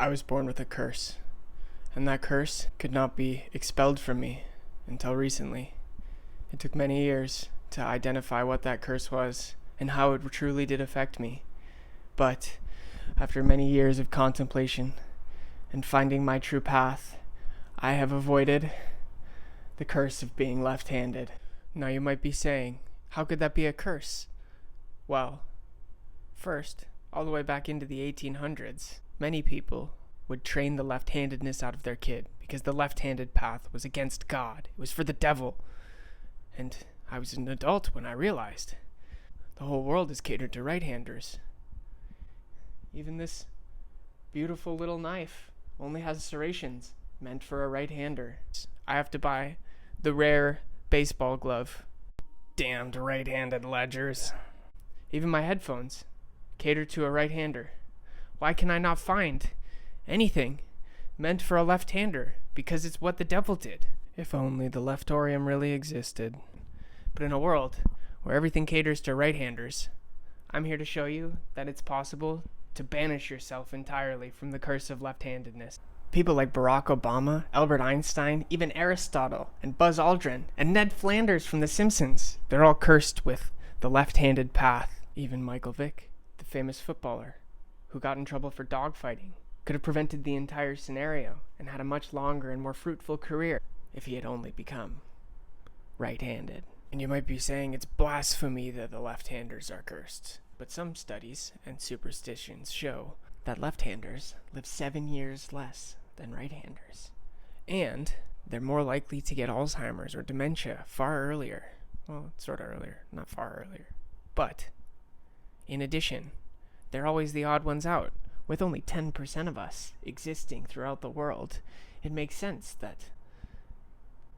I was born with a curse, and that curse could not be expelled from me until recently. It took many years to identify what that curse was and how it truly did affect me. But after many years of contemplation and finding my true path, I have avoided the curse of being left-handed. Now you might be saying, how could that be a curse? Well, first, all the way back into the 1800s, many people would train the left-handedness out of their kid because the left-handed path was against God. It was for the devil. And I was an adult when I realized the whole world is catered to right-handers. Even this beautiful little knife only has serrations meant for a right-hander. I have to buy the rare baseball glove. Damned right-handed ledgers. Even my headphones cater to a right-hander. Why can I not find anything meant for a left-hander? Because it's what the devil did. If only the leftorium really existed. But in a world where everything caters to right-handers, I'm here to show you that it's possible to banish yourself entirely from the curse of left-handedness. People like Barack Obama, Albert Einstein, even Aristotle, and Buzz Aldrin, and Ned Flanders from The Simpsons, they're all cursed with the left-handed path. Even Michael Vick, the famous footballer, who got in trouble for dogfighting, could have prevented the entire scenario and had a much longer and more fruitful career if he had only become right-handed. And you might be saying it's blasphemy that the left-handers are cursed. But some studies and superstitions show that left-handers live 7 years less than right-handers. And they're more likely to get Alzheimer's or dementia far earlier. Well, sort of earlier, not far earlier. But, in addition, they're always the odd ones out. With only 10% of us existing throughout the world, it makes sense that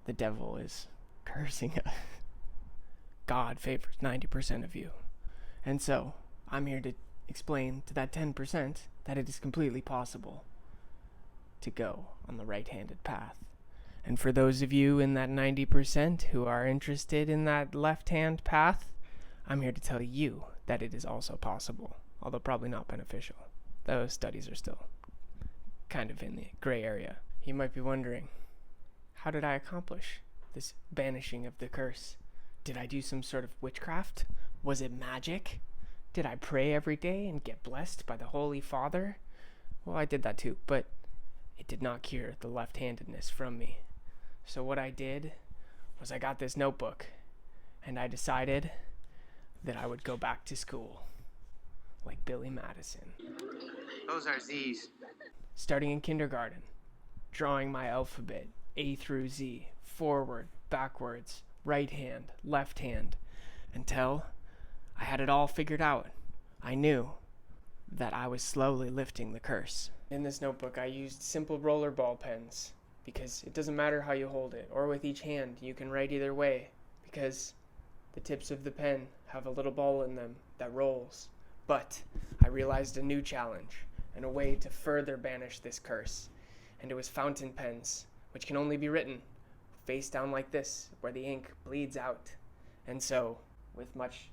the devil is cursing us. God favors 90% of you. And so, I'm here to explain to that 10% that it is completely possible to go on the right-handed path. And for those of you in that 90% who are interested in that left-hand path, I'm here to tell you that it is also possible, although probably not beneficial. Those studies are still kind of in the gray area. You might be wondering, how did I accomplish this banishing of the curse? Did I do some sort of witchcraft? Was it magic? Did I pray every day and get blessed by the Holy Father? Well, I did that too, but it did not cure the left-handedness from me. So what I did was I got this notebook, and I decided that I would go back to school, like Billy Madison. Those are Z's. Starting in kindergarten, drawing my alphabet, A through Z, forward, backwards, right hand, left hand, until I had it all figured out. I knew that I was slowly lifting the curse. In this notebook, I used simple roller ball pens because it doesn't matter how you hold it, or with each hand, you can write either way because the tips of the pen have a little ball in them that rolls. But I realized a new challenge and a way to further banish this curse, and it was fountain pens, which can only be written face down like this, where the ink bleeds out. And so, with much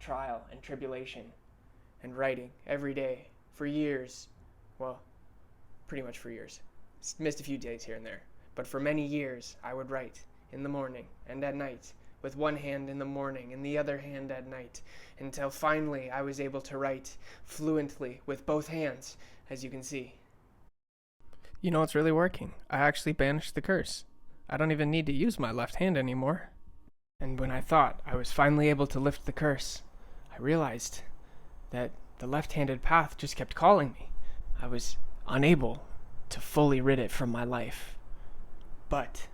trial and tribulation and writing every day for years, well, pretty much for years, missed a few days here and there, but for many years I would write in the morning and at night, with one hand in the morning and the other hand at night, until finally I was able to write fluently with both hands, as you can see. You know, it's really working. I actually banished the curse. I don't even need to use my left hand anymore. And when I thought I was finally able to lift the curse, I realized that the left-handed path just kept calling me. I was unable to fully rid it from my life. But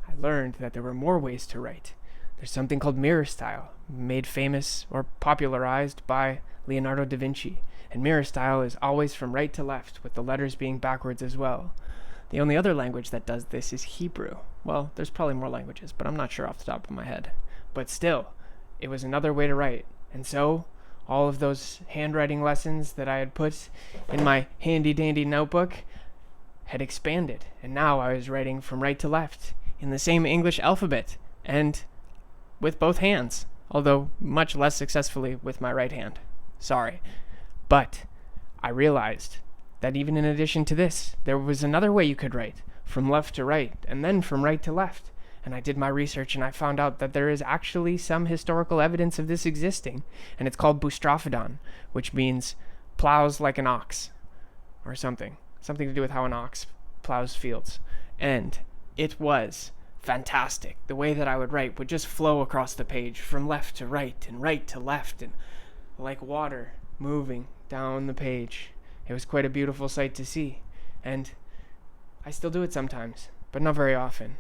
I learned that there were more ways to write. There's something called mirror style, made famous or popularized by Leonardo da Vinci. And mirror style is always from right to left, with the letters being backwards as well. The only other language that does this is Hebrew. Well, there's probably more languages, but I'm not sure off the top of my head. But still, it was another way to write. And so, all of those handwriting lessons that I had put in my handy-dandy notebook had expanded. And now I was writing from right to left in the same English alphabet and with both hands, although much less successfully with my right hand. Sorry. But I realized that even in addition to this, there was another way you could write, from left to right, and then from right to left. And I did my research and I found out that there is actually some historical evidence of this existing, and it's called boustrophodon, which means plows like an ox, or something to do with how an ox plows fields. And it was fantastic. The way that I would write would just flow across the page from left to right and right to left, and like water moving down the page. It was quite a beautiful sight to see, and I still do it sometimes, but not very often.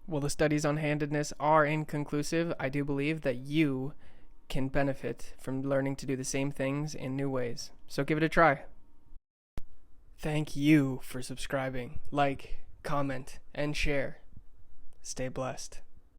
While the studies on handedness are inconclusive, I do believe that you can benefit from learning to do the same things in new ways. So give it a try. Thank you for subscribing, like, comment, and share. Stay blessed.